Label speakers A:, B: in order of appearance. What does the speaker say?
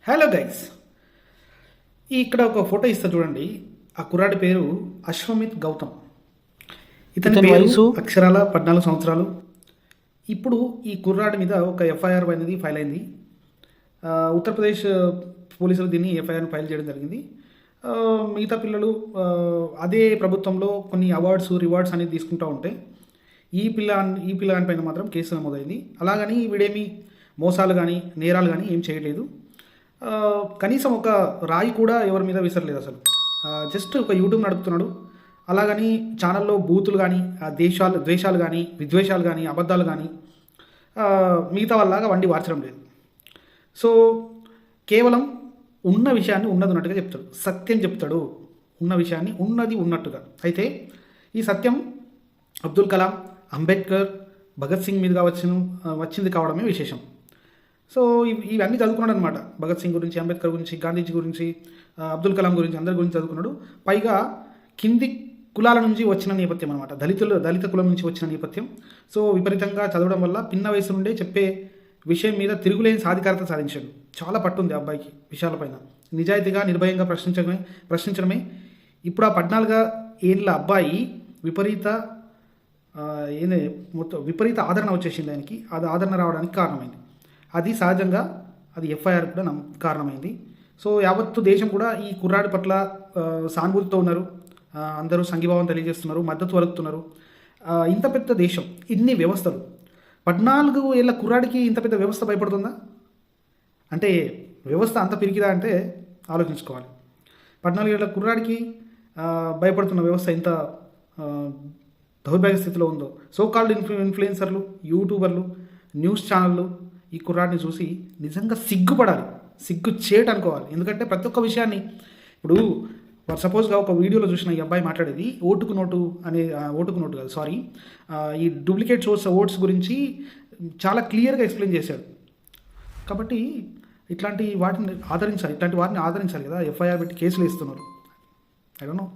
A: Hello guys, ఇక్కడ ఒక photo ఇస్తా చూడండి. ఆ కుర్రాడి పేరు అశ్వమిత్ గౌతమ్. ఇతని వయసు అక్షరాల 14 సంవత్సరాలు. ఇప్పుడు ఈ కుర్రాడి మీద ఒక ఎఫ్ఐఆర్ అనేది ఫైల్ అయింది. ఉత్తరప్రదేశ్ పోలీసులు దీన్ని ఎఫ్ఐఆర్ని ఫైల్ చేయడం జరిగింది. మిగతా పిల్లలు అదే ప్రభుత్వంలో కొన్ని అవార్డ్స్ రివార్డ్స్ అనేది తీసుకుంటూ ఉంటే ఈ పిల్లగాని పైన మాత్రం కేసు నమోదైంది. అలాగని వీడేమి మోసాలు కానీ నేరాలు కానీ ఏం చేయలేదు. కనీసం ఒక రాయి కూడా ఎవరి మీద విసరలేదు అసలు. జస్ట్ ఒక యూట్యూబ్ నడుపుతున్నాడు. అలాగని ఛానల్లో బూతులు కానీ ద్వేషాలు కానీ విద్వేషాలు కానీ అబద్ధాలు కానీ మిగతా వాళ్ళలాగా వండి వార్చడం లేదు. సో కేవలం ఉన్న విషయాన్ని ఉన్నది ఉన్నట్టుగా చెప్తాడు, సత్యం చెప్తాడు. ఉన్న విషయాన్ని ఉన్నది ఉన్నట్టుగా. అయితే ఈ సత్యం అబ్దుల్ కలాం, అంబేద్కర్, భగత్ సింగ్ మీదుగా వచ్చింది కావడమే విశేషం. సో ఇవన్నీ చదువుకున్నాడు అనమాట. భగత్ సింగ్ గురించి, అంబేద్కర్ గురించి, గాంధీజీ గురించి, అబ్దుల్ కలాం గురించి, అందరి గురించి చదువుకున్నాడు. పైగా కింది కులాల నుంచి వచ్చిన నేపథ్యం అనమాట, దళిత కులం నుంచి వచ్చిన నేపథ్యం. సో విపరీతంగా చదవడం వల్ల పిన్న వయసు నుండే చెప్పే విషయం మీద తిరుగులేని సాధికారత సాధించాడు. చాలా పట్టుంది అబ్బాయికి విషయాలపైన. నిజాయితీగా నిర్భయంగా ప్రశ్నించడమే. ఇప్పుడు ఆ 14 ఏళ్ళ అబ్బాయి విపరీత ఆదరణ వచ్చేసింది ఆయనకి. అది ఆదరణ రావడానికి కారణమైంది. అది సహజంగా అది ఎఫ్ఐఆర్ కూడా కారణమైంది. సో యావత్తు దేశం కూడా ఈ కుర్రాడి పట్ల సానుభూతితో ఉన్నారు. అందరూ సంఘీభావం తెలియజేస్తున్నారు, మద్దతు వలుకుతున్నారు. ఇంత పెద్ద దేశం, ఇన్ని వ్యవస్థలు, 14 ఏళ్ళ కుర్రాడికి ఇంత పెద్ద వ్యవస్థ భయపడుతుందా? అంటే వ్యవస్థ అంత పిరికిదా అంటే ఆలోచించుకోవాలి. 14 ఏళ్ళ కుర్రాడికి భయపడుతున్న వ్యవస్థ ఎంత దౌర్భాగ్య స్థితిలో ఉందో. సో కాల్డ్ ఇన్ఫ్లుయెన్సర్లు, యూట్యూబర్లు, న్యూస్ ఛానళ్ళు ఈ కుర్రాడిని చూసి నిజంగా సిగ్గుపడాలి, సిగ్గు చేటు అనుకోవాలి. ఎందుకంటే ప్రతి ఒక్క విషయాన్ని ఇప్పుడు సపోజ్గా ఒక వీడియోలో చూసిన ఈ అబ్బాయి మాట్లాడేది ఓటుకు నోటు కాదు, సారీ, ఈ డూప్లికేట్ ఓట్స్ గురించి చాలా క్లియర్గా ఎక్స్ప్లెయిన్ చేశాడు. కాబట్టి ఇట్లాంటి వాటిని ఆదరించాలి కదా. ఎఫ్ఐఆర్ పెట్టి కేసులు వేస్తున్నారు. I don't know.